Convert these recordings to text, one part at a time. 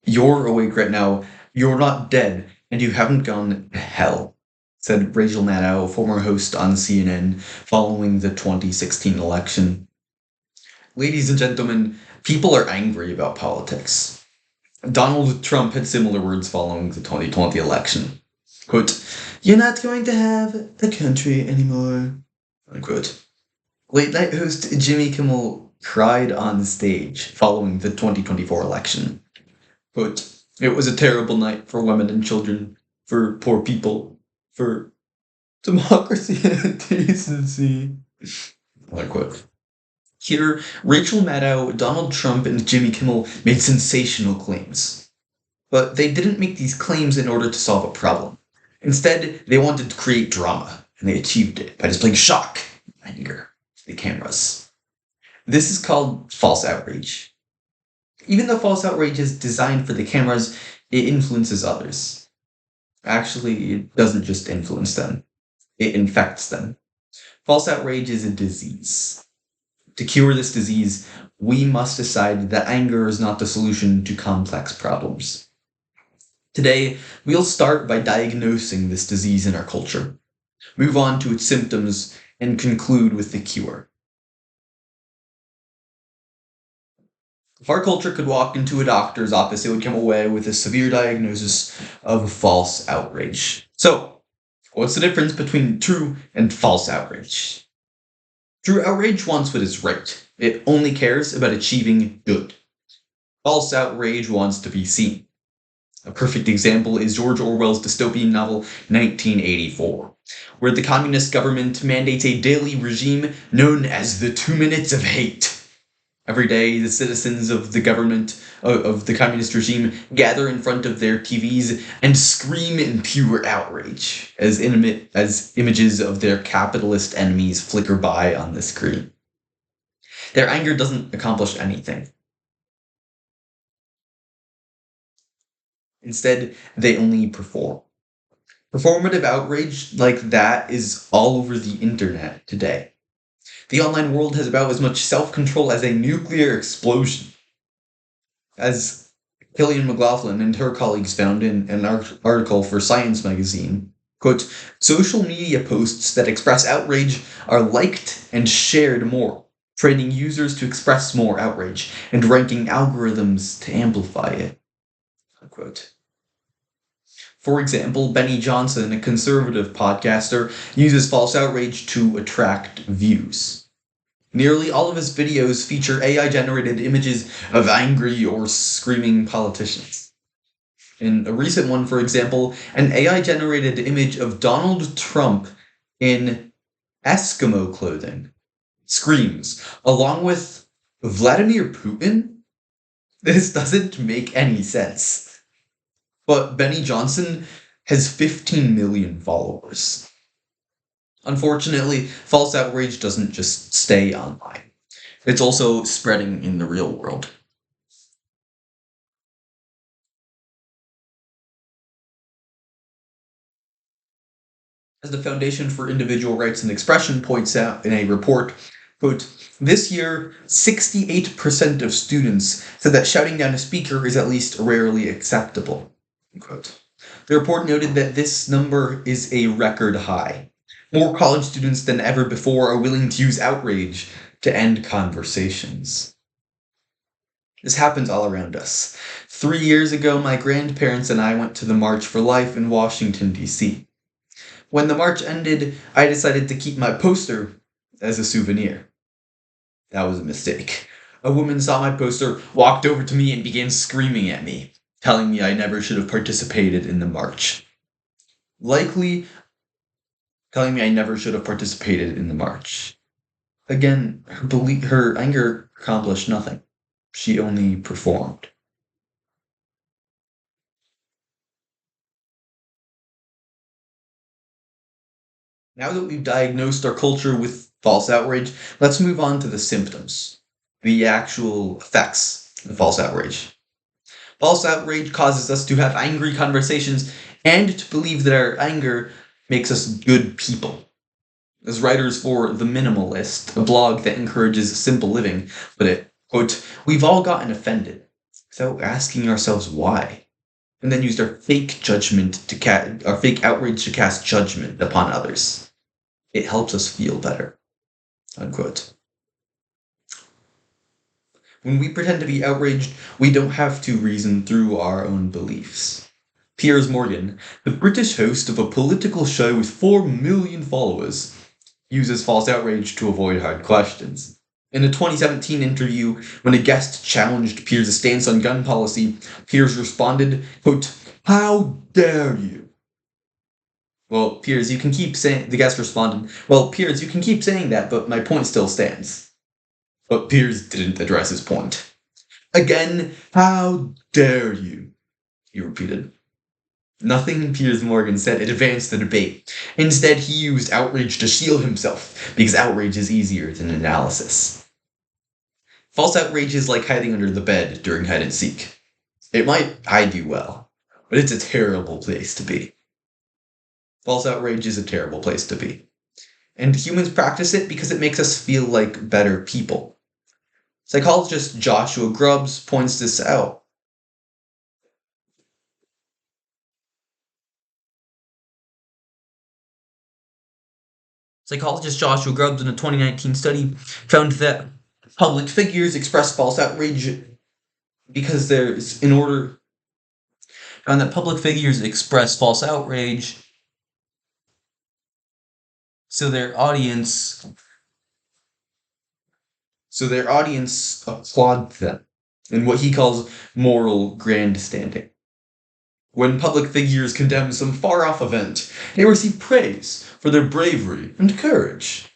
You're awake right now. You're not dead, and you haven't gone to hell, said Rachel Maddow, former host on CNN, following the 2016 election. Ladies and gentlemen, people are angry about politics. Donald Trump had similar words following the 2020 election. Quote, "You're not going to have a country anymore." Unquote. Late night host Jimmy Kimmel cried on stage following the 2024 election. Quote, "It was a terrible night for women and children, for poor people, for democracy and decency." Unquote. Here, Rachel Maddow, Donald Trump, and Jimmy Kimmel made sensational claims. But they didn't make these claims in order to solve a problem. Instead, they wanted to create drama, and they achieved it by displaying shock and anger to the cameras. This is called false outrage. Even though false outrage is designed for the cameras, it influences others. Actually, it doesn't just influence them, it infects them. False outrage is a disease. To cure this disease, we must decide that anger is not the solution to complex problems. Today, we'll start by diagnosing this disease in our culture, move on to its symptoms, and conclude with the cure. If our culture could walk into a doctor's office, it would come away with a severe diagnosis of false outrage. So, what's the difference between true and false outrage? True outrage wants what is right. It only cares about achieving good. False outrage wants to be seen. A perfect example is George Orwell's dystopian novel 1984, where the communist government mandates a daily regime known as the 2 minutes of hate. Every day, the citizens of the government, of the communist regime, gather in front of their TVs and scream in pure outrage as images of their capitalist enemies flicker by on the screen. Their anger doesn't accomplish anything. Instead, they only perform. Performative outrage like that is all over the internet today. The online world has about as much self-control as a nuclear explosion. As Killian McLaughlin and her colleagues found in an article for Science magazine, quote, "Social media posts that express outrage are liked and shared more, training users to express more outrage and ranking algorithms to amplify it." Unquote. For example, Benny Johnson, a conservative podcaster, uses false outrage to attract views. Nearly all of his videos feature AI-generated images of angry or screaming politicians. In a recent one, for example, an AI-generated image of Donald Trump in Eskimo clothing screams, along with Vladimir Putin? This doesn't make any sense. But Benny Johnson has 15 million followers. Unfortunately, false outrage doesn't just stay online. It's also spreading in the real world. As the Foundation for Individual Rights and Expression points out in a report, quote, "This year, 68% of students said that shouting down a speaker is at least rarely acceptable." Unquote. The report noted that this number is a record high. More college students than ever before are willing to use outrage to end conversations. This happens all around us. 3 years ago, my grandparents and I went to the March for Life in Washington, D.C. When the march ended, I decided to keep my poster as a souvenir. That was a mistake. A woman saw my poster, walked over to me, and began screaming at me, telling me I never should have participated in the march. Likely telling me I never should have participated in the march. Again, her anger accomplished nothing. She only performed. Now that we've diagnosed our culture with false outrage, let's move on to the symptoms, the actual effects of false outrage. False outrage causes us to have angry conversations and to believe that our anger makes us good people. As writers for The Minimalist, a blog that encourages simple living, put it, quote, "We've all gotten offended. without asking ourselves why, and then used our fake our fake outrage to cast judgment upon others. It helps us feel better. Unquote. When we pretend to be outraged, we don't have to reason through our own beliefs. Piers Morgan, the British host of a political show with 4 million followers, uses false outrage to avoid hard questions. In a 2017 interview, when a guest challenged Piers' stance on gun policy, Piers responded, quote, "How dare you?" Well, Piers, you can keep saying, the guest responded, "Well, Piers, you can keep saying that, but my point still stands." But Piers didn't address his point. "Again, how dare you?" he repeated. Nothing Piers Morgan said advanced the debate. Instead, he used outrage to shield himself, because outrage is easier than analysis. False outrage is like hiding under the bed during hide and seek. It might hide you well, but it's a terrible place to be. False outrage is a terrible place to be. And humans practice it because it makes us feel like better people. Psychologist Joshua Grubbs points this out. Psychologist Joshua Grubbs, in a 2019 study, found that public figures express false outrage because there's, in order, found that public figures express false outrage so their audience applaud them in what he calls moral grandstanding. When public figures condemn some far-off event, they receive praise for their bravery and courage.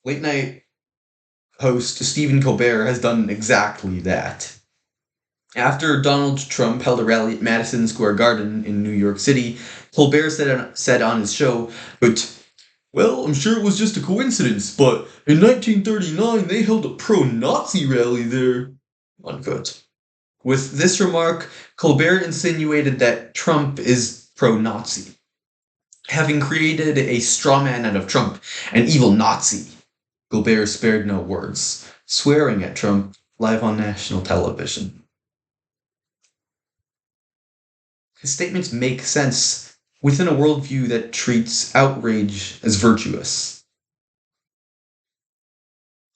Late night host Stephen Colbert has done exactly that. After Donald Trump held a rally at Madison Square Garden in New York City, Colbert said on his show, but, "Well, I'm sure it was just a coincidence, but in 1939 they held a pro-Nazi rally there." Unquote. With this remark, Colbert insinuated that Trump is pro-Nazi, having created a straw man out of Trump, an evil Nazi. Colbert spared no words, swearing at Trump live on national television. His statements make sense within a worldview that treats outrage as virtuous.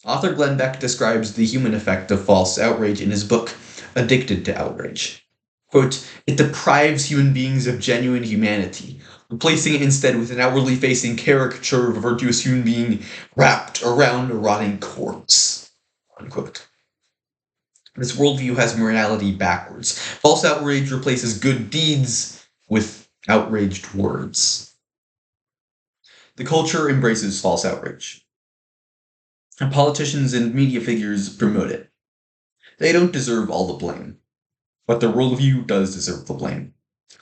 Author Glenn Beck describes the human effect of false outrage in his book, Addicted to Outrage. Quote, "It deprives human beings of genuine humanity, replacing it instead with an outwardly facing caricature of a virtuous human being wrapped around a rotting corpse." Unquote. This worldview has morality backwards. False outrage replaces good deeds with outraged words. The culture embraces false outrage, and politicians and media figures promote it. They don't deserve all the blame, but their worldview does deserve the blame.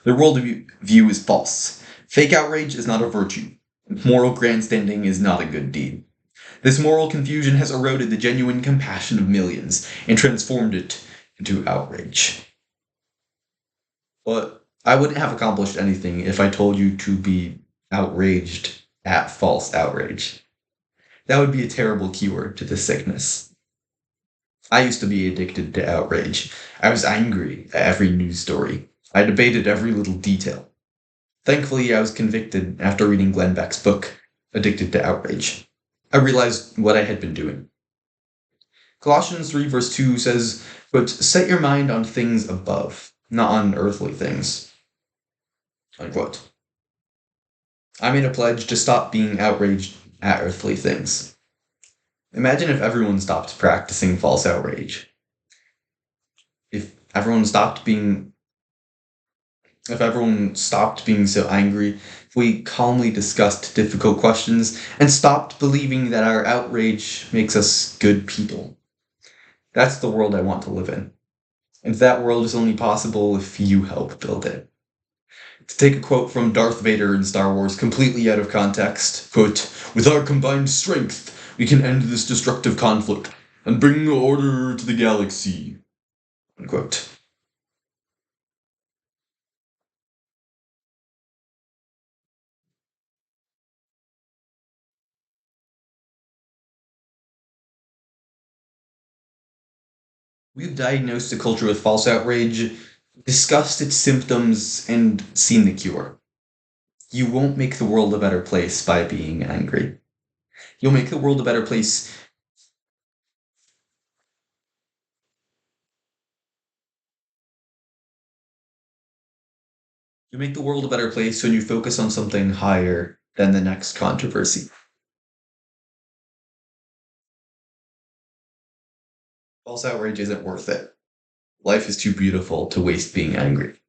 Their worldview is false. Fake outrage is not a virtue. Moral grandstanding is not a good deed. This moral confusion has eroded the genuine compassion of millions and transformed it into outrage. But I wouldn't have accomplished anything if I told you to be outraged at false outrage. That would be a terrible cure to this sickness. I used to be addicted to outrage. I was angry at every news story. I debated every little detail. Thankfully, I was convicted after reading Glenn Beck's book, Addicted to Outrage. I realized what I had been doing. Colossians 3 verse 2 says, "But set your mind on things above, not on earthly things." Unquote. I made a pledge to stop being outraged at earthly things. Imagine if everyone stopped practicing false outrage. If everyone stopped being so angry, if we calmly discussed difficult questions and stopped believing that our outrage makes us good people. That's the world I want to live in. And that world is only possible if you help build it. To take a quote from Darth Vader in Star Wars completely out of context, quote, "With our combined strength, we can end this destructive conflict and bring order to the galaxy." Unquote. We've diagnosed a culture with false outrage, discussed its symptoms, and seen the cure. You won't make the world a better place by being angry. You'll make the world a better place. You make the world a better place when you focus on something higher than the next controversy. False outrage isn't worth it. Life is too beautiful to waste being angry.